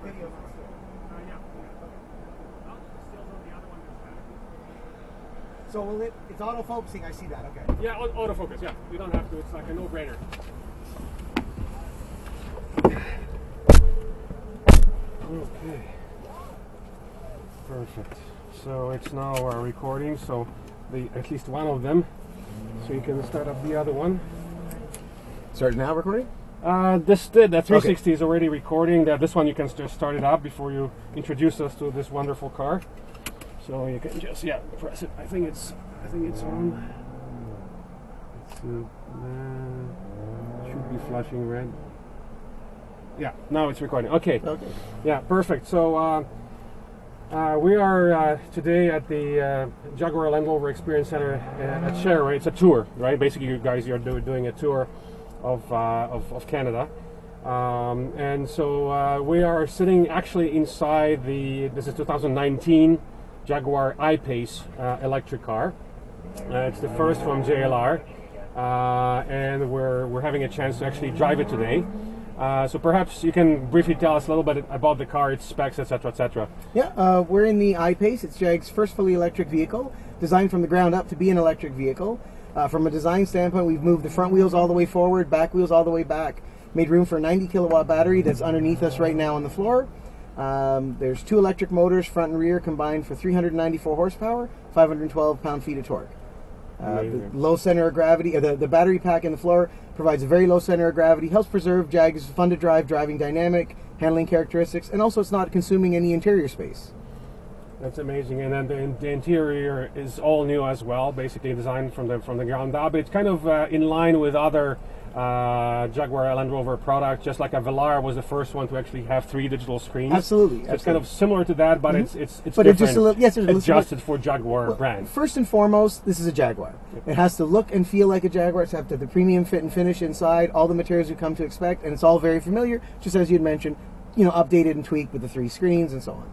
video. Yeah. Well, still on the other one. So it's auto-focusing, I see that, okay. Yeah, autofocus, yeah. You don't have to, it's like a no-brainer. Okay. Perfect. So it's now recording, so at least one of them. So you can start up the other one. Start now recording? The 360 is already recording. This one you can just start it up before you introduce us to this wonderful car. So you can just press it. I think it's on. Let's see. Should be flashing red. Yeah, now it's recording. Okay. Okay. Yeah, perfect. So we are today at the Jaguar Land Rover Experience Center at Share. It's a tour, right? Basically, you guys are doing a tour of Canada, and so we are sitting actually inside this is 2019 Jaguar iPace electric car. It's the first from JLR, and we're having a chance to actually drive it today. So perhaps you can briefly tell us a little bit about the car, its specs, etc., etc. Yeah, we're in the iPace. It's JAG's first fully electric vehicle, designed from the ground up to be an electric vehicle. From a design standpoint, we've moved the front wheels all the way forward, back wheels all the way back, made room for a 90 kilowatt battery that's underneath us right now on the floor. There's 2 electric motors, front and rear, combined for 394 horsepower, 512 pound-feet of torque. The low center of gravity, the battery pack in the floor provides a very low center of gravity, helps preserve JAG's fun-to-drive driving dynamic, handling characteristics, and also it's not consuming any interior space. That's amazing, and then the interior is all new as well, basically designed from the ground up. It's kind of in line with other Jaguar Land Rover products, just like a Velar was the first one to actually have 3 digital screens. Absolutely, so it's kind of similar to that, but it's but different. It's just a little, yes, it's adjusted for Jaguar brand. First and foremost, this is a Jaguar. It has to look and feel like a Jaguar. It's have the premium fit and finish inside, all the materials you come to expect, and it's all very familiar, just as you'd mentioned, updated and tweaked with the 3 screens and so on.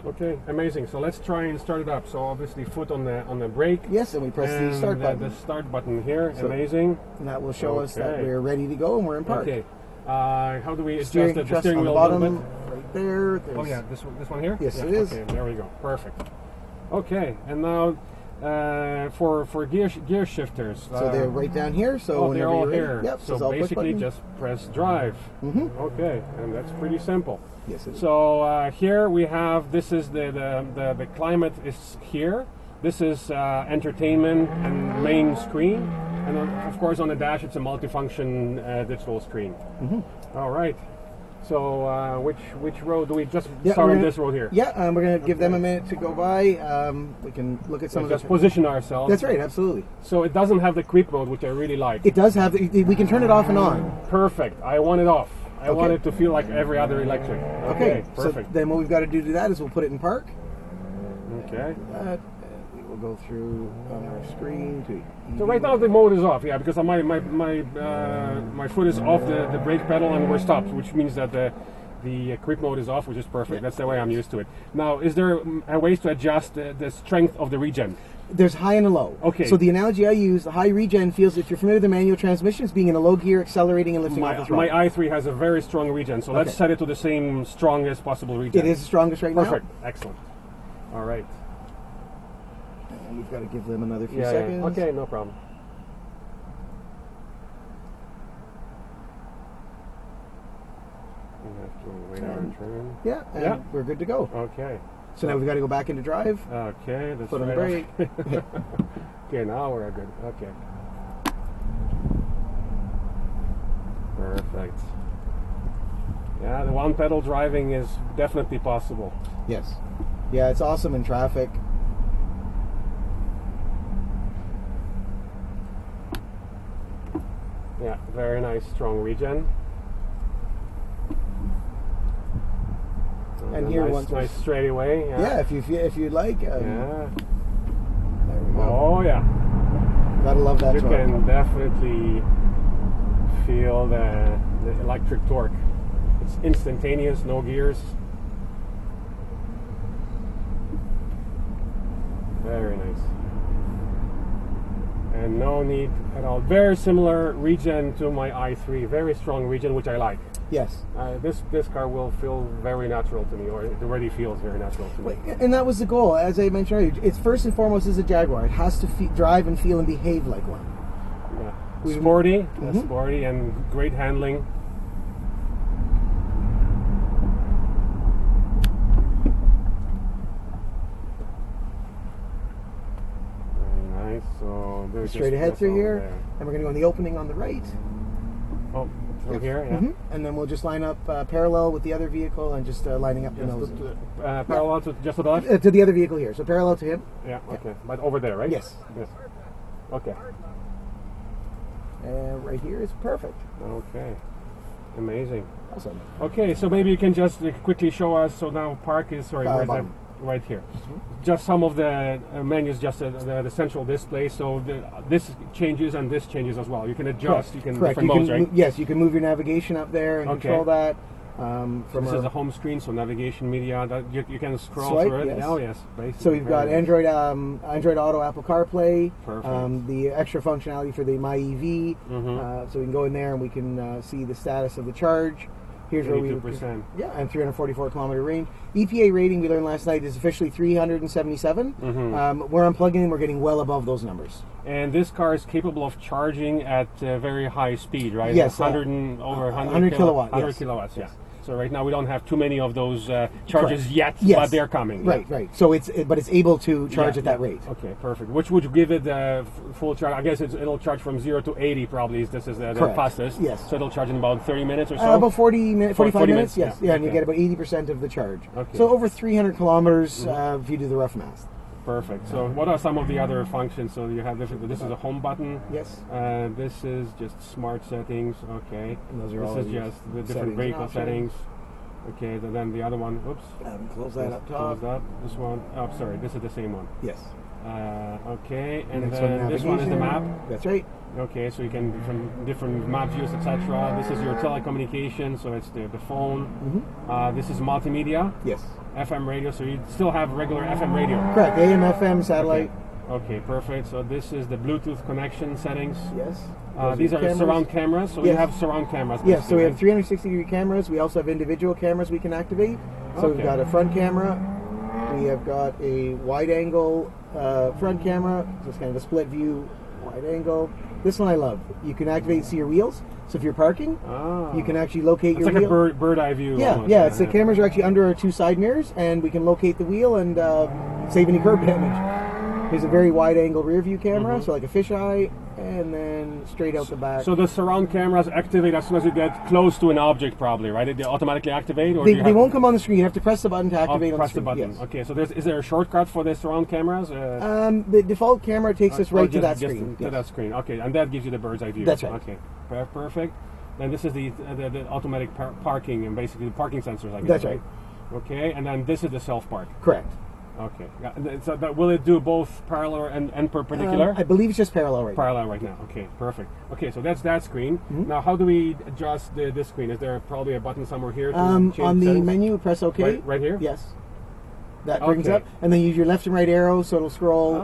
Okay, amazing. So let's try and start it up. So obviously foot on the brake. Yes, and we press the start button. The start button here, amazing. And that will show us that we're ready to go and we're in park. Okay. How do we adjust the steering wheel bottom, a little bit? right there. Oh yeah, this one here? Yes, yeah, it is. Okay, there we go. Perfect. Okay, and now for gear shifters. So they're right down here. So they're all here. Yep. So basically just press drive. Okay, and that's pretty simple. Yes, it is. So here we have, this is the climate is here. This is entertainment and main screen. And of course on the dash it's a multifunction digital screen. All right. So which road do we just start on this road here? Yeah, we're going to give them a minute to go by. We can look at some of the... Just position ourselves. That's right, absolutely. So it doesn't have the creep mode, which I really like. It does have, we can turn it off and on. Perfect. I want it off. I want it to feel like every other electric. Okay, perfect. So then what we've got to do to that is we'll put it in park. Okay. We will go through on our screen to... So right now the mode is off, yeah, because my foot is off the brake pedal and we're stopped, which means that the creep mode is off, which is perfect. Yeah. That's the way I'm used to it. Now, is there ways to adjust the strength of the regen? There's high and a low. Okay. So the analogy I use, the high regen feels, if you're familiar with the manual transmission, it's being in a low gear, accelerating and lifting off the throttle. My i3 has a very strong regen, so let's set it to the same strongest possible regen. It is the strongest right now. Perfect. Excellent. All right. And we've got to give them another few seconds. Yeah. Okay, no problem. We have to wait our turn. Yeah, and we're good to go. Okay. So now we've got to go back into drive. Okay, that's Put on brake. Okay, now we're good. Okay. Perfect. Yeah, the one pedal driving is definitely possible. Yes. Yeah, it's awesome in traffic. Yeah, very nice, strong regen. And here, nice straightaway. Yeah, if you'd like. Yeah. There we go. Oh yeah. Gotta love that. You can definitely feel the electric torque. It's instantaneous, no gears. Very nice. And no need at all. Very similar regen to my i3. Very strong regen, which I like. Yes. This car will feel very natural to me, or it already feels very natural to me. And that was the goal, as I mentioned earlier. It's first and foremost is a Jaguar. It has to drive and feel and behave like one. Yeah. Sporty, sporty, and great handling. Very nice. So there's straight ahead through here, and we're going to go in the opening on the right. Oh, from here, yeah. And then we'll just line up parallel with the other vehicle and just lining up the nose. Parallel to just to the left? To the other vehicle here, so parallel to him. Yeah, okay. But over there, right? Yes. Yes. Okay. And right here is perfect. Okay. Amazing. Awesome. Okay, so maybe you can just quickly show us. So now park is, sorry, where's that? Right here. Just some of the menus, just the central display. So this changes and this changes as well. You can adjust. You can different modes, right? Yes, you can move your navigation up there and control that. So this is the home screen, so navigation, media. That you can scroll swipe, through it. Yes. Oh yes, basically. So we've got Android Auto, Apple CarPlay. Perfect. The extra functionality for the My EV. So we can go in there and we can see the status of the charge. Here's where we, and 344 kilometer range. EPA rating we learned last night is officially 377. Where I'm plugging in, we're getting well above those numbers. And this car is capable of charging at very high speed, right? Yes, over 100 kilowatts. 100 kilowatts, yes. So right now we don't have too many of those charges yet, but they're coming. Right, right. So it's able to charge at that rate. Okay, perfect. Which would give it full charge? I guess it'll charge from 0 to 80 probably. This is the fastest. Yes. So it'll charge in about 30 minutes or so. About 45 minutes. Yes. Yeah, and you Okay. get about 80% of the charge. Okay. So over 300 kilometers if you do the rough math. Perfect. So what are some of the other functions? So you have different. This is a home button. Yes. This is just smart settings. Okay. And those are all this is just the different vehicle settings. Okay, then the other one, oops. Close that up top. Close that. This one, oh, sorry, this is the same one. Yes. Okay, and then this one is the map. That's right. Okay, so you can different map views, etc. This is your telecommunication, so it's the phone. This is multimedia. Yes. FM radio, so you still have regular FM radio. Correct. AM, FM, satellite. Okay, perfect. So this is the Bluetooth connection settings. Yes. These are surround cameras, so we have surround cameras. Yes, so we have 360-degree cameras. We also have individual cameras we can activate. So we've got a front camera. We have got a wide-angle front camera. So it's kind of a split view, wide angle. This one I love. You can activate and see your wheels. So if you're parking, you can actually locate your wheel. It's like a bird eye view. Yeah, almost. yeah. It's the cameras are actually under our two side mirrors, and we can locate the wheel and save any curb damage. Here's a very wide-angle rear-view camera, so like a fisheye, and then straight out the back. So the surround cameras activate as soon as you get close to an object, probably, right? They automatically activate, or they won't come on the screen. You have to press the button to activate on the screen. Press the button. Yes. Okay, so is there a shortcut for the surround cameras? The default camera takes us right to that screen. To that screen. Okay, and that gives you the bird's eye view. That's right. Okay, perfect. Then this is the automatic parking and basically the parking sensors, I guess. That's right. Okay, and then this is the self-park. Correct. Okay. So will it do both parallel and perpendicular? I believe it's just parallel right now. Parallel right now. Okay, perfect. Okay, so that's that screen. Now, how do we adjust this screen? Is there probably a button somewhere here to change on the settings? menu, press OK. Right here? Yes. That brings up, and then use your left and right arrow, so it'll scroll.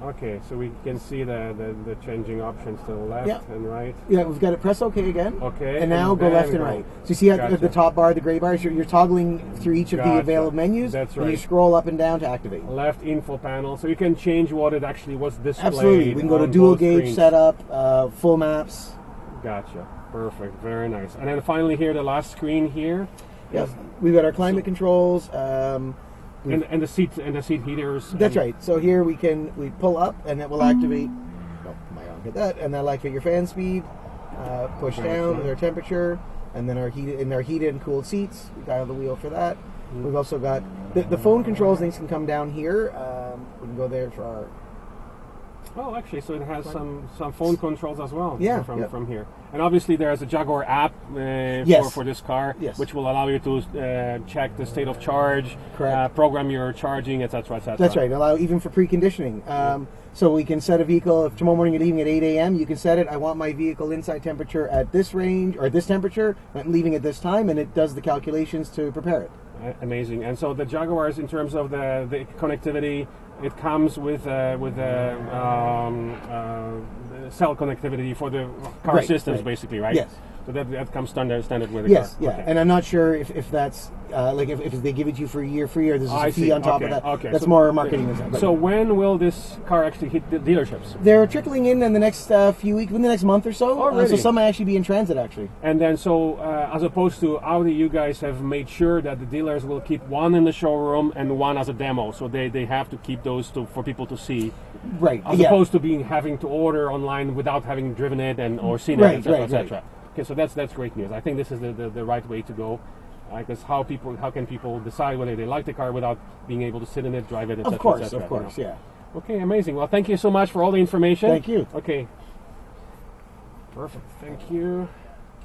Okay. So we can see the changing options to the left and right. Yeah, we've got to press OK again. Okay. And now go left and right. So you see at the top bar, the gray bars, you're toggling through each of the available menus. That's right. And you scroll up and down to activate. Left info panel, so you can change what it actually was displayed. Absolutely. We can go to dual gauge setup, full maps. Gotcha. Perfect. Very nice. And then finally here, the last screen here. Yes. We've got our climate controls. And the seat heaters. That's right. So here we pull up and it will activate. Oh, my arm hit that, and that'll activate your fan speed. Push down with our temperature, and then our heated and cooled seats. We dial the wheel for that. We've also got the phone controls. Things can come down here. We can go there for our. Oh, actually, so it has some phone controls as well. Yeah, from here. And obviously, there's a Jaguar app for this car, which will allow you to check the state of charge, program your charging, etc., etc. That's right. Allow even for preconditioning. So we can set a vehicle. If tomorrow morning you're leaving at 8 a.m., you can set it. I want my vehicle inside temperature at this range or at this temperature. I'm leaving at this time, and it does the calculations to prepare it. Amazing. And so the Jaguars, in terms of the connectivity, it comes with cell connectivity for the car systems, basically, right? Yes. So that comes standard with the yes, car. yeah. Okay. And I'm not sure if that's like if they give it to you for a year free or there's a fee on top of that. Okay. That's so, more marketing than that. So when will this car actually hit the dealerships? They're trickling in the next few weeks, in the next month or so. So some might actually be in transit, actually. And then, so as opposed to Audi, you guys have made sure that the dealers will keep one in the showroom and one as a demo. So they have to keep those for people to see. Right. As opposed to having to order online without having driven it or seen it, etc., etc. Okay, so that's great news. I think this is the right way to go. Because how can people decide whether they like the car without being able to sit in it, drive it, etc. Of course, yeah. Okay, amazing. Well, thank you so much for all the information. Thank you. Okay. Perfect. Thank you.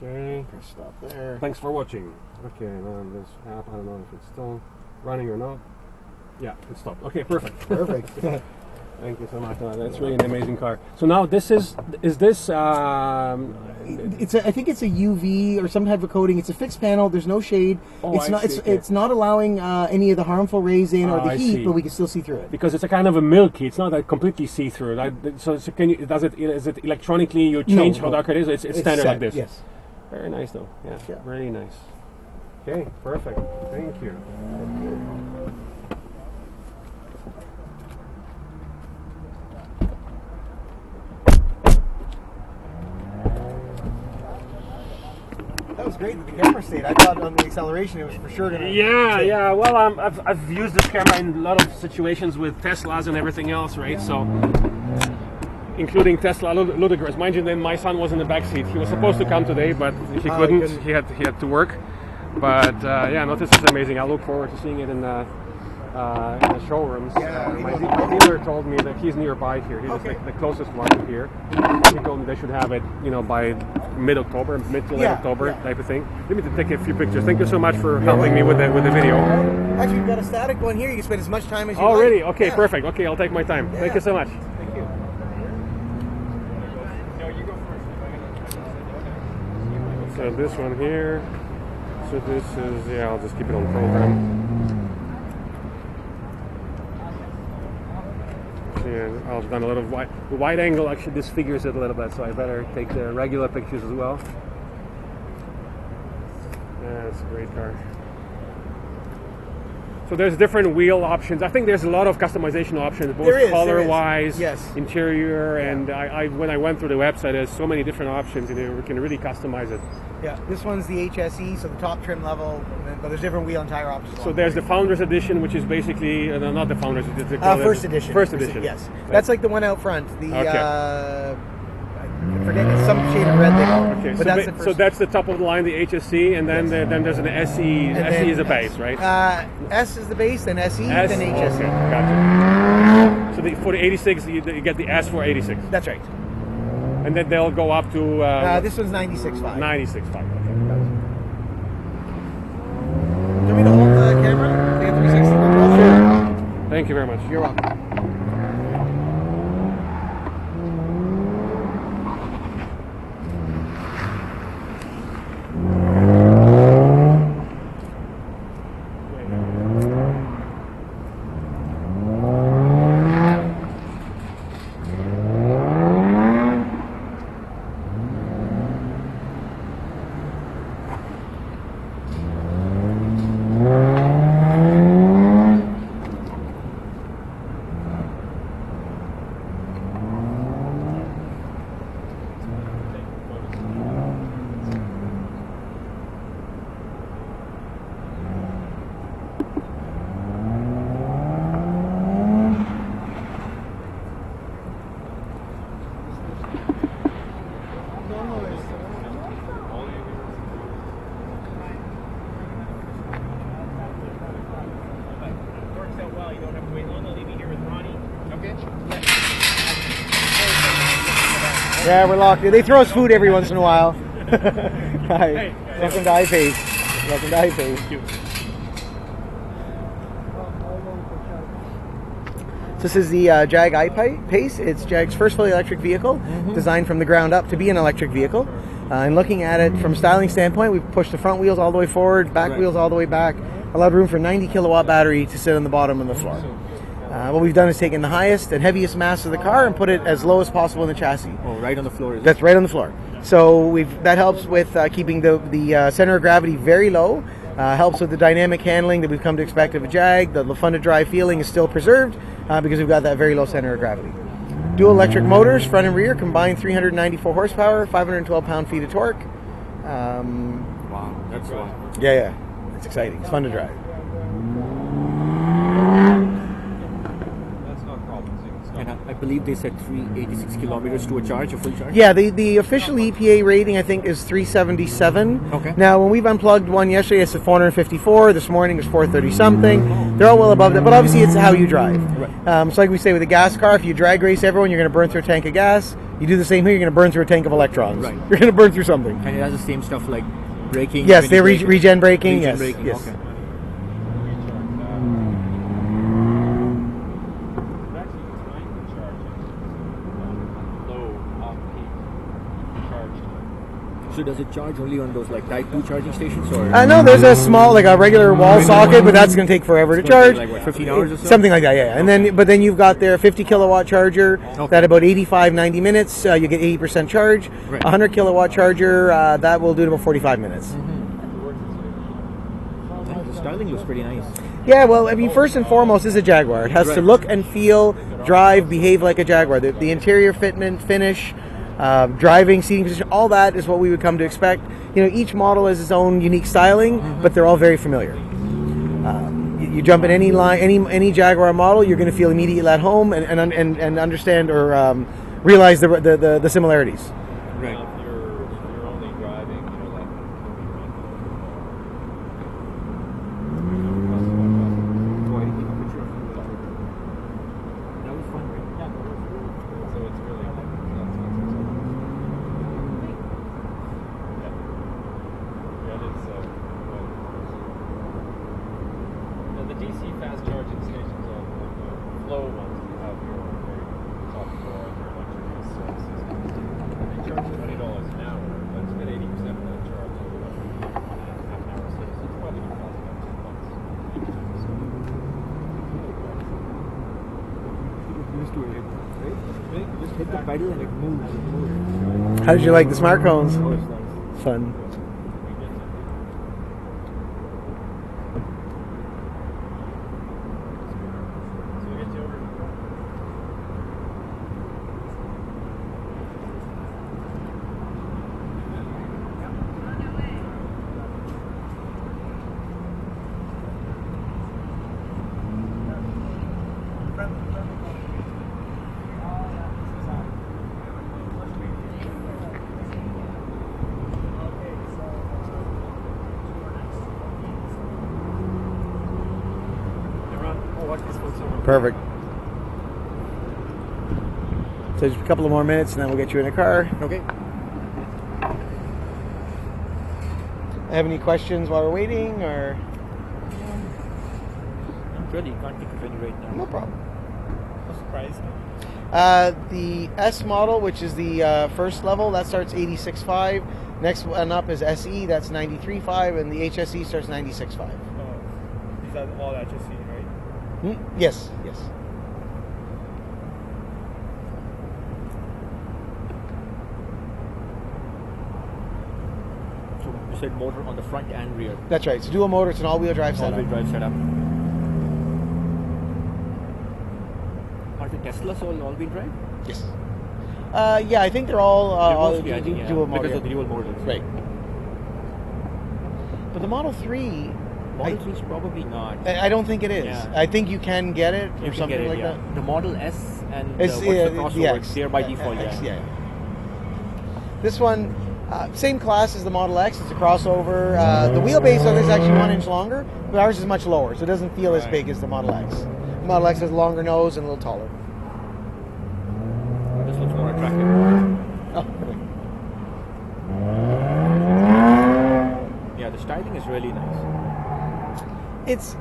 Okay. Stop there. Thanks for watching. Okay, now this app, I don't know if it's still running or not. Yeah, it stopped. Okay, perfect. Perfect. Thank you so much. That's really an amazing car. So now this is this? I think it's a UV or some type of coating. It's a fixed panel. There's no shade. It's not allowing any of the harmful rays in or the heat, but we can still see through it. Because it's a kind of a milky. It's not a completely see-through. So can you? Is it electronically? You change how dark it is. It's standard set, like this. Yes. Very nice though. Yeah. Really nice. Okay. Perfect. Thank you. That was great that the camera stayed. I thought on the acceleration it was for sure going to... Yeah. Well, I've used this camera in a lot of situations with Teslas and everything else, right? So, including Tesla Ludicrous. Mind you, then my son was in the back seat. He was supposed to come today, but he couldn't. He had to work. But no, this is amazing. I look forward to seeing it in the showrooms. My dealer told me that he's nearby here. He's the closest one here. He told me they should have it, by mid-October, mid to late October type of thing. Let me take a few pictures. Thank you so much for helping me with the video. Actually, we've got a static one here. You can spend as much time as you like. Really? Okay, yeah. Perfect. Okay, I'll take my time. Thank you so much. Thank you. So this one here. So this is, I'll just keep it on program. I've done a lot of wide angle. Actually disfigures it a little bit, so I better take the regular pictures as well. Yeah, it's a great car. So there's different wheel options. I think there's a lot of customization options, both color-wise, interior, and when I went through the website, there's so many different options, and we can really customize it. Yeah, this one's the HSE, so the top trim level, but there's different wheel and tire options. So there's the Founders Edition, which is basically, not the Founders, First Edition. First Edition. Yes, that's like the one out front. The I forget, it's some shade of red there. Okay, but so that's the top of the line, the HSC, and then then there's an SE. And SE is the base, right? S is the base, then SE, then HSC. Okay, gotcha. So for the 86, you get the S for 86. That's right. And then they'll go up to... this one's 96.5. 96.5, okay. Do you want me to hold the camera? The 360 controller? Thank you very much. You're welcome. Yeah, we're locked in. They throw us food every once in a while. Hi. Welcome to iPace. Welcome to iPace. Thank you. This is the Jag iPace. It's Jag's first fully electric vehicle, designed from the ground up to be an electric vehicle. And looking at it from a styling standpoint, we've pushed the front wheels all the way forward, back wheels all the way back, allowed room for 90 kilowatt battery to sit on the bottom of the floor. What we've done is taken the highest and heaviest mass of the car and put it as low as possible in the chassis. Oh, right on the floor. That's right on the floor. So that helps with keeping the center of gravity very low. Helps with the dynamic handling that we've come to expect of a Jag. The fun to drive feeling is still preserved because we've got that very low center of gravity. Dual electric motors, front and rear, combined 394 horsepower, 512 pound-feet of torque. Wow, that's wow. Yeah. It's exciting. It's fun to drive. And I believe they said 386 kilometers to a charge, a full charge? Yeah, the official EPA rating, I think, is 377. Okay. Now, when we've unplugged one yesterday, it's at 454. This morning, it's 430-something. They're all well above that, but obviously it's how you drive. Right. So like we say with a gas car, if you drag race everyone, you're going to burn through a tank of gas. You do the same here, you're going to burn through a tank of electrons. Right. You're going to burn through something. And it has the same stuff like braking? Yes, they regen braking. Regen yes. braking, Yes. okay. So does it charge only on those like Type 2 charging stations, or? No, there's a small, like a regular wall socket, but that's going to take forever to charge. Like what, 15 hours or so? Something like that, yeah. And but then you've got their 50 kilowatt charger that about 85-90 minutes you get 80% charge. Right. 100 kilowatt charger that will do it about 45 minutes. The styling looks pretty nice. Yeah, well, I mean, first and foremost, it's a Jaguar. It has to look and feel, drive, behave like a Jaguar. The interior fitment, finish, driving, seating position, all that is what we would come to expect. You know, each model has its own unique styling, but they're all very familiar. You jump in any line, any Jaguar model, you're going to feel immediately at home and understand or realize the similarities. Right. You're only driving, That was fun, right? so it's really the DC fast charging stations on the flow ones you have your top floor and your electric services. They charge $20 an hour, but it's got 80% of that charge in about half an hour, so it's probably going to cost about $10. Just hit the pedal and it moves. How did you like the smart cones? Oh, it's nice. Fun. Perfect. So just a couple of more minutes and then we'll get you in a car. Okay. Have any questions while we're waiting, or? Not really. Can't think of any right now. No problem. What's the price? The S model, which is the first level, that starts 86.5. Next one up is SE, that's 93.5, and the HSE starts 96.5. Oh, is that all HSE, right? Yes. So you said motor on the front and rear. That's right. It's a dual motor. It's an all-wheel drive setup. All-wheel drive setup. Are the Teslas all all-wheel drive? Yes. Yeah, I think they're all Mostly, I think, yeah, dual motor. because of the dual motors. Right. But the Model 3... Model 3 is probably not. I don't think it is. Yeah. I think you can get it or You can something get it, like yeah. that. The Model S and It's, what's the the crossover? X. They're by default, X, yeah. This one, same class as the Model X. It's a crossover. The wheelbase on this is actually 1 inch longer, but ours is much lower, so it doesn't feel as big as the Model X. The Model X has a longer nose and a little taller. This looks more attractive. Oh. Yeah, the styling is really nice. It's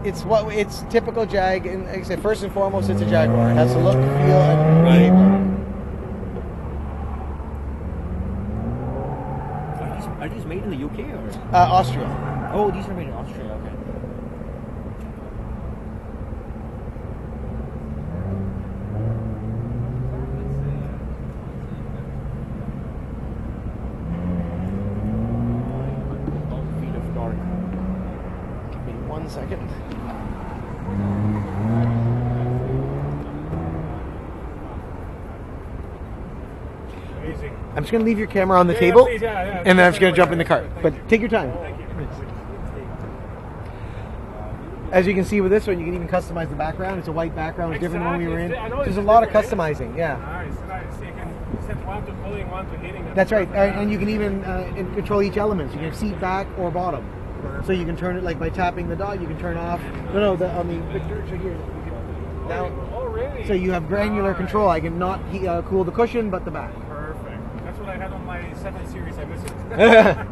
typical Jag, and like I said, first and foremost, it's a Jaguar. It has the look, feel, and behave. Are these made in the UK or? Austria. Oh, these are made in Austria. Okay. 1 second. Amazing. I'm just going to leave your camera on the Yeah, table, please, yeah. and then I'm just going to jump in the car. Thank But you. take your time. Thank you. As you can see with this one, you can even customize the background. It's a white background, it's different than when we were in. Exactly. I know There's it's a lot of different, customizing, yeah. Nice. So you can set one to pulling, one to hitting. That's right, and you can even control each element. So you can seat back or bottom. So you can turn it like by tapping the dot. You can turn off. No, on the picture right here. Now, Oh, really? so you have granular control. I can not cool the cushion, but the back. Perfect. That's what I had on my 7 Series. I miss it.